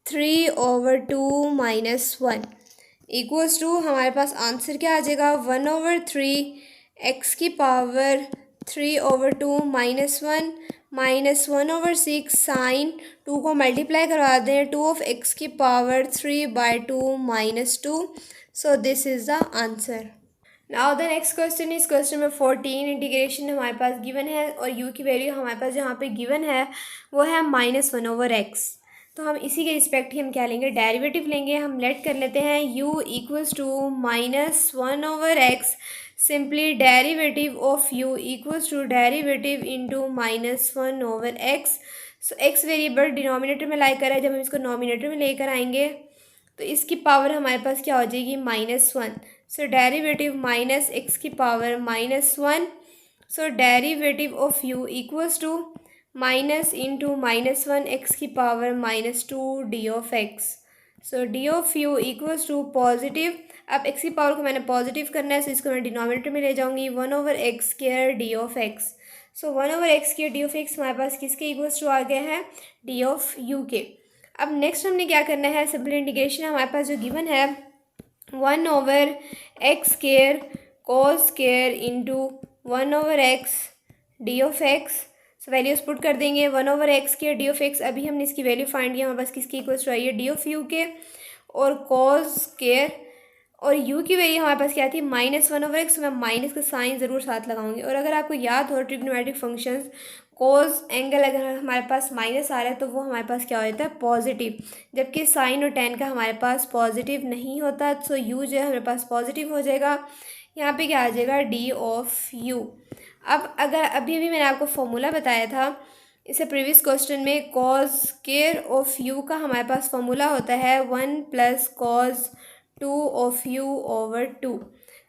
Speaker 1: 3/2 माइनस 1 इक्वल्स टू, हमारे पास आंसर क्या आ जाएगा 1/3 एक्स की पावर 3/2 माइनस 1 माइनस 1/6 साइन 2 को मल्टीप्लाई करवा दें 2 ऑफ एक्स की power 3/2 minus 2। So this is the answer. Now the next question is question number 14। Integration हमारे पास गिवन है और यू की वैल्यू हमारे पास जहाँ पे गिवन है वो है -1/x। तो हम इसी के रिस्पेक्ट ही हम क्या लेंगे, डेरिवेटिव लेंगे। हम लेट कर लेते हैं u equals to -1/x। Simply derivative of u equals to derivative into -1/x। So x variable denominator में लाई कर है, जब हम इसको नोमिनेटर में लेकर आएंगे तो इसकी पावर हमारे पास क्या हो जाएगी, -1। सो डेरिवेटिव माइनस एक्स की power -1। So derivative of u equals to minus into -1 x की power -2 d of x. So d of u equals to positive, अब x की पावर को मैंने पॉजिटिव करना है, सो इसको मैं डिनोमिनेटर में ले जाऊंगी, 1/x² D of x. So 1/x² D of x हमारे पास किसके इक्वल्स टू आ गया है, डी ऑफ u के। अब नेक्स्ट हमने क्या करना है, सिंपल इंटीग्रेशन हमारे पास जो गिवन है 1/x² cos square into 1/x D of x. So values put कर देंगे, 1/x² डी ऑफ एक्स, अभी हमने इसकी वैल्यू फाइंड किया, हमारे पास किसकी इक्वल्स टू आई है, डी ऑफ यू के। और cos स्क्वेयर और u की वैल्यू हमारे पास क्या थी, -1/x। मैं माइनस का साइन ज़रूर साथ लगाऊंगी। और अगर आपको याद हो ट्रिग्नोमेट्रिक फंक्शंस, कोस एंगल अगर हमारे पास माइनस आ रहा है तो वो हमारे पास क्या हो जाता है, पॉजिटिव, जबकि साइन और टेन का हमारे पास पॉजिटिव नहीं होता। सो यू जो है हमारे पास पॉजिटिव हो जाएगा, यहाँ पे क्या आ जाएगा, डी ऑफ यू। अब अगर अभी अभी मैंने आपको फॉर्मूला बताया था इससे प्रीवियस क्वेश्चन में, कॉस स्क्वेयर ऑफ यू का हमारे पास फॉर्मूला होता है 1 + cos 2 ऑफ यू ओवर 2।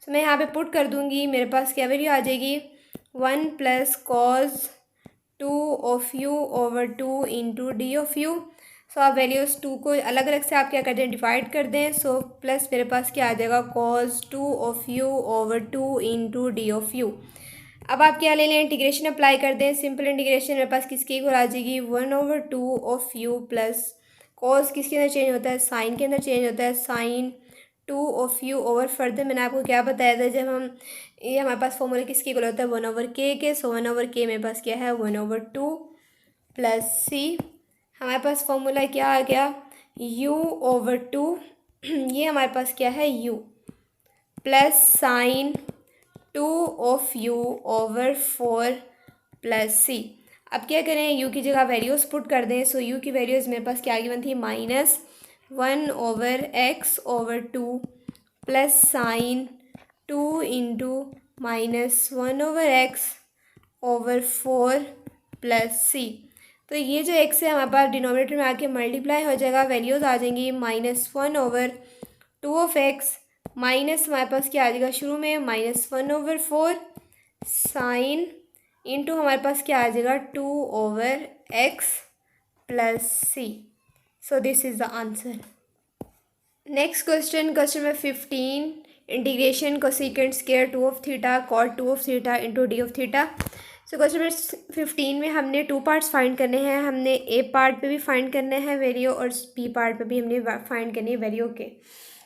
Speaker 1: सो मैं यहाँ पे पुट कर दूँगी, मेरे पास क्या वैल्यू आ जाएगी, 1 + cos 2 of u over 2 into d of u. So आप वैल्यूज़ 2 को अलग अलग से आप क्या कर दें, डिवाइड कर दें। सो प्लस मेरे पास क्या आ जाएगा, cos 2 of u over 2 into d of you. अब आप क्या ले लें, इंटीग्रेशन अप्लाई कर दें। सिंपल इंटीग्रेशन मेरे पास किसकी इक्वल आ जाएगी, 1/2 ऑफ यू प्लस कॉस किसके अंदर चेंज होता है, साइन के अंदर चेंज होता है, sine 2 of u over, further मैंने आपको क्या बताया था, जब हम ये हमारे पास फॉर्मूला किसके इक्वल होता है, 1/k के। सो 1/k मेरे पास क्या है, 1/2 प्लस सी। हमारे पास फॉर्मूला क्या आ गया, u/2 ये हमारे पास क्या है, u plus sine 2 of u over 4 plus c. अब क्या करें, u की जगह वैल्यूज़ पुट कर दें। सो u की वैल्यूज़ मेरे पास क्या गिवन थी, -1/x over 2 plus sine 2 into -1/x over 4 plus c. तो ये जो x है हमारे पास डिनोमिनेटर में आके मल्टीप्लाई हो जाएगा, वैल्यूज़ आ जाएंगी -1/2 ऑफ x माइनस हमारे पास क्या आ जाएगा, शुरू में -1/4 साइन इंटू हमारे पास क्या आ जाएगा, 2/x plus c. So this is the answer. Next question, question number 15। Integration cosecant square 2 of theta cot 2 of theta into d of theta. So question number 15 में हमने 2 पार्ट्स फाइंड करने हैं। हमने ए पार्ट पे भी फाइंड करना है value और बी पार्ट पे भी हमने फाइंड करनी है वैल्यू के।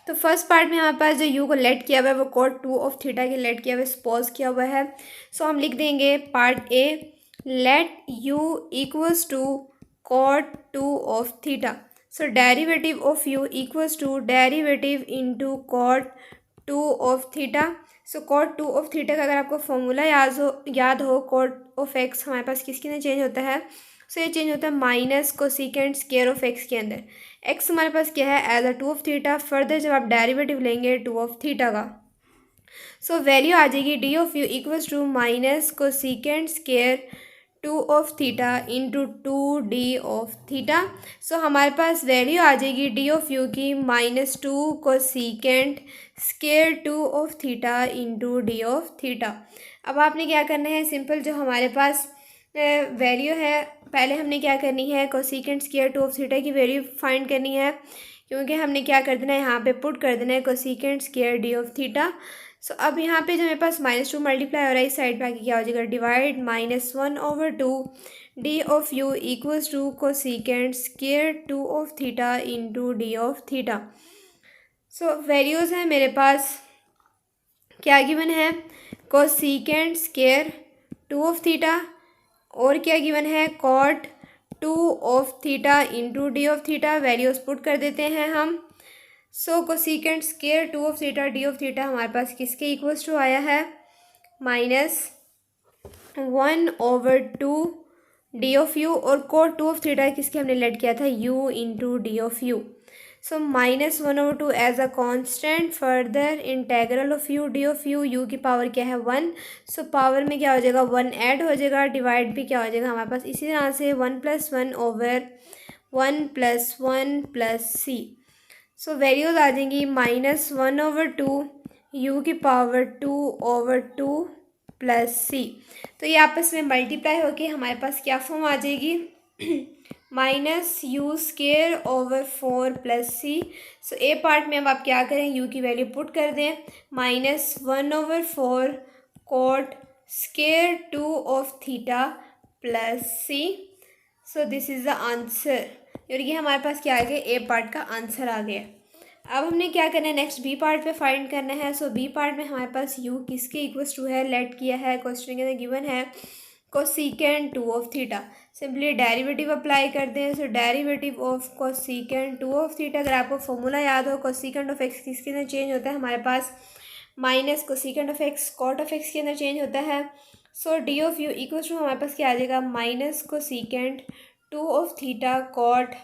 Speaker 1: तो फर्स्ट पार्ट में हमारे पास जो यू को लेट किया हुआ है वो कॉट 2 ऑफ थीटा के लेट किया हुआ है, सपोज किया हुआ है। सो हम लिख देंगे part A, let u equals to cot 2 of theta. So derivative of u equals to derivative into cot 2 of theta. So cot 2 of theta का अगर आपको फॉर्मूला याद हो कॉट ऑफ एक्स हमारे पास किसके अंदर चेंज होता है, सो ये चेंज होता है minus cosecant square of x के अंदर। एक्स हमारे पास क्या है, as a 2 of theta. Further जब आप डेरिवेटिव लेंगे 2 ऑफ थीटा का, सो वैल्यू आ जाएगी d of u equals to minus cosecant square 2 of theta into 2 d of theta. So हमारे पास वैल्यू आ जाएगी डी ऑफ यू की -2 cosecant square 2 of theta into d of theta. अब आपने क्या करना है, सिंपल जो हमारे पास वैल्यू है, पहले हमने क्या करनी है, कोसेकेंट स्क्वायर 2 ऑफ थीटा की वैल्यू फाइंड करनी है, क्योंकि हमने क्या कर देना है, यहाँ पे पुट कर देना है cosecant square d of theta. So अब यहाँ पे जो मेरे पास -2 मल्टीप्लाई हो रहा है, इस साइड पे आके क्या हो जाएगा, divide -1/2 d of u equals to cosecant square 2 of theta into d of theta. So values हैं मेरे पास क्या गिवन है, कोसेकेंट स्क्वायर 2 ऑफ थीटा और क्या गिवन है, cot 2 of theta into d of theta. Values put कर देते हैं हम। So cosecant square 2 of theta d of theta हमारे पास किसके इक्वल्स टू आया है, -1/2 डी ऑफ यू, और कोट 2 ऑफ थीटा किसके हमने लेट किया था, u into d of u. So -1/2 as a constant, further integral of u d of u की पावर क्या है 1। सो पावर में क्या हो जाएगा 1 ऐड हो जाएगा, डिवाइड भी क्या हो जाएगा हमारे पास इसी तरह से 1 + 1/1 + 1 + c। सो वैल्यूज आ जाएंगी -1/2 u की पावर 2/2 + c। तो ये आपस में मल्टीप्लाई होके हमारे पास क्या फॉर्म आ जाएगी, -u² / 4 + c। So a part में अब आप क्या करें, u की वैल्यू पुट कर दें, -1/4 cot square 2 of theta + c। So this is the answer, और ये हमारे पास क्या आ गया, ए पार्ट का आंसर आ गया। अब हमने क्या करना है, नेक्स्ट बी पार्ट पे फाइंड करना है। सो बी पार्ट में हमारे पास u किसके इक्वल्स टू है, लेट किया है, क्वेश्चन के अंदर गिवन है cosecant 2 of theta. Simply derivative apply कर दें। So derivative of cosecant 2 of theta, अगर आपको फॉर्मूला याद हो, कोसिकेंट ऑफ एक्स किसके अंदर चेंज होता है हमारे पास, minus cosecant of x cot of x के अंदर चेंज होता है। So d of u equals to हमारे पास क्या आ जाएगा, minus cosecant 2 of theta cot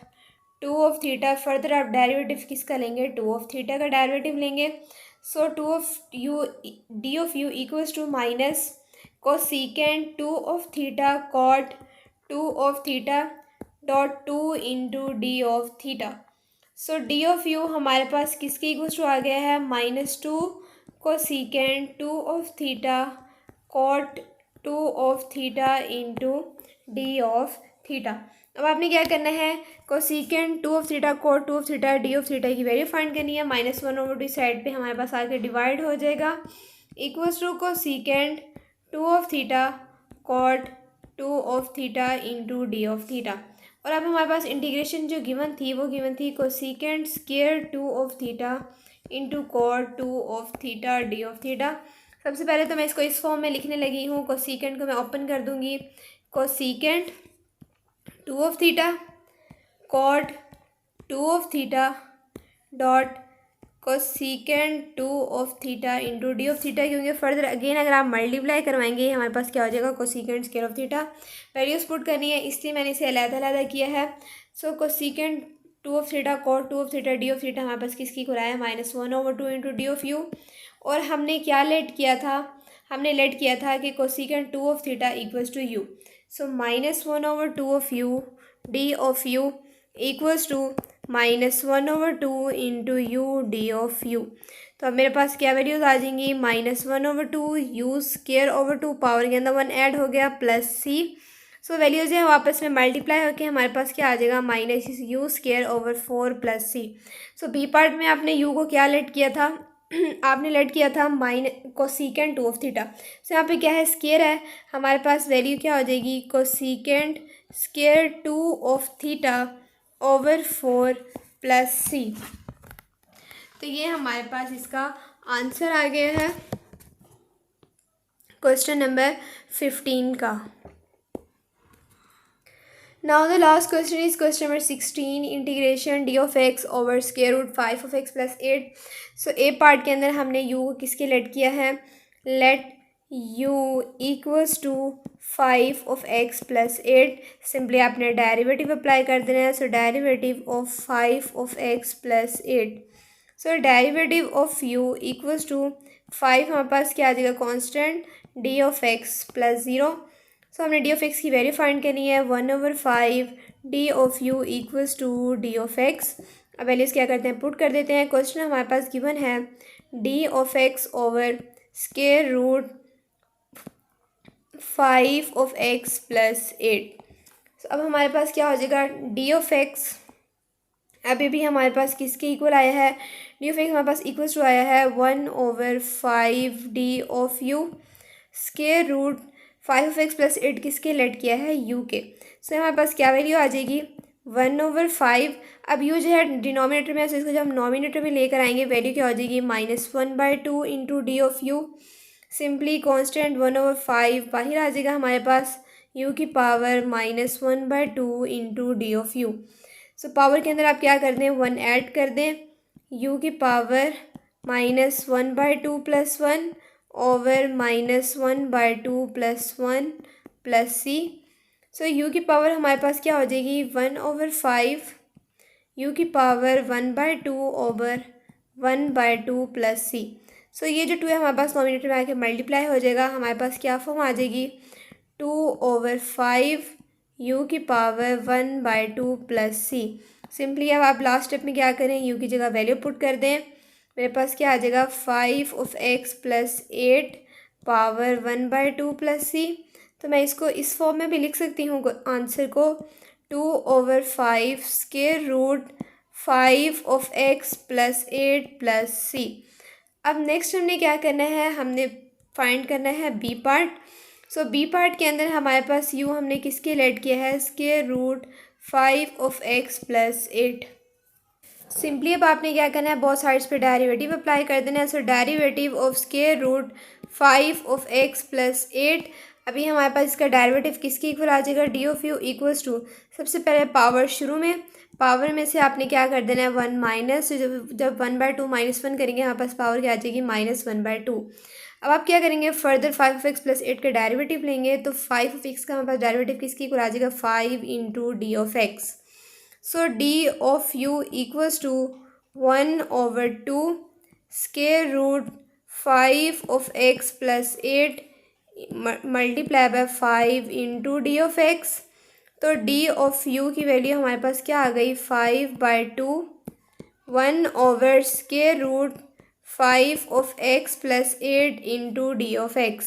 Speaker 1: 2 of theta. Further आप डेरिवेटिव किसका लेंगे, 2 ऑफ थीटा का डेरिवेटिव लेंगे। So 2 of u d of u equals to minus cosecant 2 of theta cot 2 of theta dot 2 into d of theta. So d of u हमारे पास किसके equals to आ गया है, -2 cosecant 2 of theta cot 2 of theta into d of theta. अब आपने क्या करना है, cosecant 2 of theta cot 2 of theta d of theta की वैल्यू फाइंड करनी है। -1/2 साइड पे हमारे पास आके डिवाइड हो जाएगा, equals to cosecant 2 of theta cot 2 of theta into d of theta. और अब हमारे पास इंटीग्रेशन जो गिवन थी वो गिवन थी cosecant square 2 of theta into cot 2 of theta d of theta. सबसे पहले तो मैं इसको इस फॉर्म में लिखने लगी हूँ। कोसिकेंट को मैं ओपन कर दूँगी, cosecant 2 of theta cot 2 of theta dot cosecant 2 of theta into d of theta, क्योंकि फर्दर अगेन अगर आप मल्टीप्लाई करवाएंगे हमारे पास क्या हो जाएगा, cosecant square of theta. Values put करनी है, इसलिए मैंने इसे अलग-अलग किया है। So cosecant 2 of theta cot 2 of theta d of theta हमारे पास किसकी को आया, -1/2 इंटू डी ऑफ यू। और हमने क्या लेट किया था, हमने लेट किया था कि cosecant 2 of theta equals to u. So -1/2 of u d of u equals to -1/2 into u d of u. तो अब मेरे पास क्या वैल्यूज आ जाएंगी, -1/2 यू स्क्वायर ओवर 2, पावर के अंदर 1 ऐड हो गया, प्लस सी। सो वैल्यूज है वापस में मल्टीप्लाई होकर हमारे पास क्या आ जाएगा, -u स्क्वायर ओवर 4 + c। सो बी पार्ट में आपने यू को क्या लेट किया था आपने लेट किया था कोसिकेंट 2 ऑफ थीटा। सो यहाँ पे क्या है, स्क्वायर है, हमारे पास वैल्यू क्या हो जाएगी, cosecant square 2 of theta over 4 + c। तो ये हमारे पास इसका आंसर आ गया है क्वेश्चन नंबर 15 का। Now the last question is question number 16, integration d of x over square root 5 of x + 8। So a part के अंदर हमने u को किसके लेट किया है, let u equals to 5 of x + 8। Simply आपने डेरिवेटिव अप्लाई कर देना है। So derivative of 5 of x + 8। So derivative of u equals to 5 हमारे पास क्या आ जाएगा, constant d of x + 0। So हमने डी ऑफ एक्स की वैल्यू फाइंड करनी है, 1/5 d of u equals to d of x. अब वैल्यूज़ क्या करते हैं, पुट कर देते हैं। क्वेश्चन हमारे पास गिवन है d of x over square root 5 of x + 8। अब हमारे पास क्या हो जाएगा, डी ऑफ एक्स अभी भी हमारे पास किसके इक्वल आया है, डी ऑफ एक्स हमारे पास इक्वल्स टू आया है 1/5 d of u square root 5 of x + 8 किसके लेट किया है, u के। सो हमारे पास क्या वैल्यू आ जाएगी, 1/5। अब u जो है डिनोमिनेटर में है, सो इसको जब हम नॉमिनेटर में लेकर आएंगे वैल्यू क्या हो जाएगी, -1/2 into d of u. Simply constant 1/5 बाहर आ जाएगा हमारे पास, u की power -1/2 into d of u. So power के अंदर आप क्या कर दें, 1 ऐड कर दें, यू की power -1/2 + 1 over -1/2 + 1 plus c. So u की पावर हमारे पास क्या हो जाएगी 1/5 यू की power 1/2 over 1/2 plus c. So ये जो 2 है हमारे पास नॉमिनेटर में आके मल्टीप्लाई हो जाएगा, हमारे पास क्या फॉर्म आ जाएगी 2/5 यू की पावर 1/2 प्लस सी। सिंपली अब आप लास्ट स्टेप में क्या करें, यू की जगह वैल्यू पुट कर दें। मेरे पास क्या आ जाएगा 5x + 8 पावर 1/2 प्लस सी। तो मैं इसको इस फॉर्म में भी लिख सकती हूँ आंसर को 2/5 square root 5x + 8 plus c. अब नेक्स्ट हमने क्या करना है, हमने फाइंड करना है बी पार्ट। सो बी पार्ट के अंदर हमारे पास यू हमने किसके लेट किया है स्क्वायर रूट 5x + 8। सिंपली अब आपने क्या करना है बहुत साइड्स पे डेरिवेटिव अप्लाई कर देना है। So derivative of square root 5x + 8। अभी हमारे पास इसका डेरिवेटिव किसके इक्वल आ जाएगा d of u equals to, सबसे पहले पावर शुरू में, पावर में से आपने क्या कर देना है 1 माइनस, जब 1/2 -1 करेंगे हमारे पास पावर क्या आ जाएगी -1/2। अब आप क्या करेंगे फर्दर 5x + 8 का डेरिवेटिव लेंगे, तो 5x का हमारे पास डेरिवेटिव किसकी इक्वल आ जाएगा 5 × d of x. So d of u equals to 1/2 square root 5x + 8 multiply by 5 × d of x. तो डी ऑफ यू की वैल्यू हमारे पास क्या आ गई 5/2 1/स्क्वायर root 5x + 8 × d of x.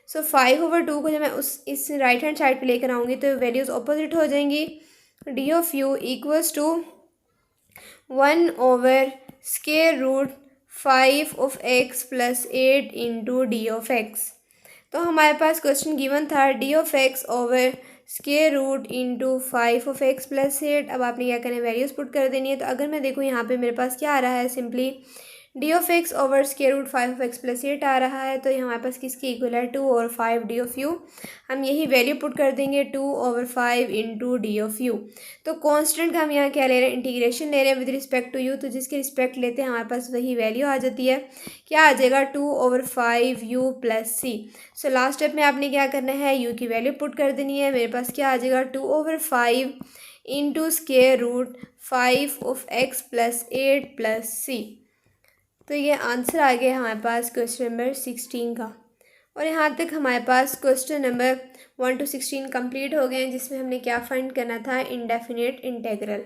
Speaker 1: So 5/2 को जब मैं इस राइट हैंड साइड पे लेकर आऊँगी तो वैल्यूज़ ऑपोजिट हो जाएंगी। D of u equals to 1/स्क्वायर root 5x + 8 × d of x. तो हमारे पास क्वेश्चन गिवन था d of x over square root into 5x + 8। अब आपने क्या करना है वैल्यूज़ पुट कर देनी है। तो अगर मैं देखूँ यहाँ पे मेरे पास क्या आ रहा है simply d of x over square root 5x + 8 आ रहा है। तो ये हमारे पास किसकी इक्वल है 2/5 डी ऑफ यू। हम यही वैल्यू पुट कर देंगे 2/5 × डी ऑफ यू। तो कांस्टेंट का हम यहाँ क्या ले रहे हैं इंटीग्रेशन ले रहे हैं विद रिस्पेक्ट टू यू। तो जिसके रिस्पेक्ट लेते हैं हमारे पास वही वैल्यू आ जाती है, क्या आ जाएगा 2/5 u plus c. So last step में आपने क्या करना है यू की वैल्यू पुट कर देनी है। मेरे पास क्या आ जाएगा 2/5 × square root 5x + 8 plus c. तो ये आंसर आ गया हमारे पास क्वेश्चन नंबर 16 का। और यहाँ तक हमारे पास क्वेश्चन नंबर 1 to 16 कंप्लीट हो गए हैं, जिसमें हमने क्या फाइंड करना था इंडेफिनिट इंटेग्रल।